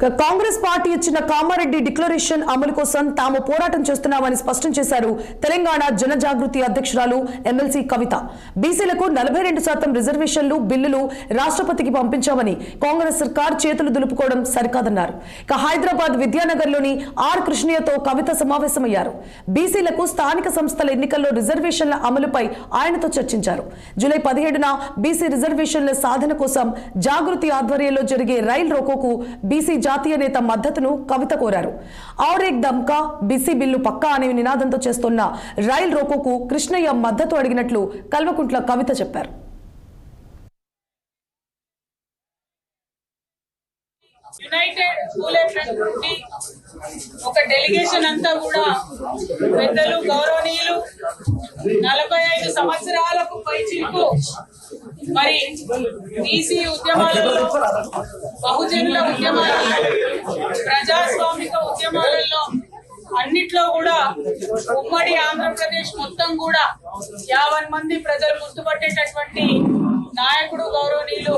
Congress party ఇచ్చిన Kamareddy declaration అమలు కోసం తాము పోరాటం చేస్తున్నామని స్పష్టం చేశారు తెలంగాణ జనజాగృతి అధ్యక్షురాలు ఎమ్మెల్సీ కవిత. బీసీలకు 42% రిజర్వేషన్లు బిల్లులు రాష్ట్రపతికి పంపించామని కాంగ్రెస్ సర్కార్ చేతులు దులుపుకోవడం సరికాదన్నారు. హైదరాబాద్ విద్యానగర్లోని ఆర్ కృష్ణయ్యతో కవిత సమావేశమయ్యారు. బీసీలకు స్థానిక సంస్థల ఎన్నికల్లో రిజర్వేషన్ల అమలుపై ఆయనతో చర్చించారు. జూలై 17న బీసీ రిజర్వేషన్ల సాధన కోసం జాగృతి ఆధ్వర్యంలో జరిగే రైల్ రోకోకు బీసీ జాతీయ నేత మద్దతును కవిత కోరారు. ఔర్ ఏక్ దమ్కా బీసీ బిల్లు పక్కా అనే నినాదంతో చేస్తున్న రైల్ రోకోకు కృష్ణయ్య మద్దతు అడిగినట్లు కల్వకుంట్ల కవిత చెప్పారు. యునైటెడ్ పూలే ఫ్రంట్ నుండి ఒక డెలిగేషన్ అంతా కూడా పెద్దలు గౌరవనీయులు 45 సంవత్సరాలకు పైచిలకు మరి బీసీ ఉద్యమాలలో, బహుజనుల ఉద్యమాలలో, ప్రజాస్వామిక ఉద్యమాలలో అన్నిట్లో కూడా ఉమ్మడి ఆంధ్రప్రదేశ్ మొత్తం కూడా 50 మంది ప్రజలు గుర్తుపట్టేటటువంటి నాయకుడు గౌరవనీయులు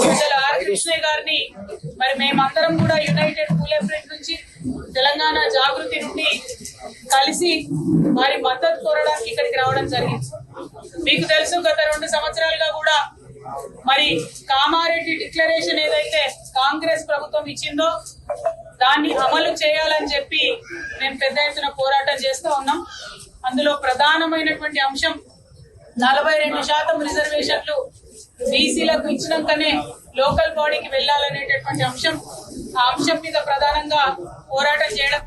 ప్రజలు ఆర్ కృష్ణయ్య గారిని మరి మేమందరం కూడా యునైటెడ్ పూలే ఫ్రంట్ నుంచి తెలంగాణ జాగృతి నుండి కలిసి వారి మద్దతు కోరడానికి ఇక్కడికి రావడం జరిగింది. మీకు తెలుసు, గత 2 సంవత్సరాలుగా కూడా మరి కామారెడ్డి డిక్లరేషన్ ఏదైతే కాంగ్రెస్ ప్రభుత్వం ఇచ్చిందో దాన్ని అమలు చేయాలని చెప్పి మేము పెద్ద ఎత్తున పోరాటం చేస్తూ ఉన్నాం. అందులో ప్రధానమైనటువంటి అంశం 42% రిజర్వేషన్లు బీసీలకు ఇచ్చినాకనే లోకల్ బాడీకి వెళ్ళాలనేటటువంటి అంశం. ఆ అంశం మీద ప్రధానంగా పోరాటం చేయడం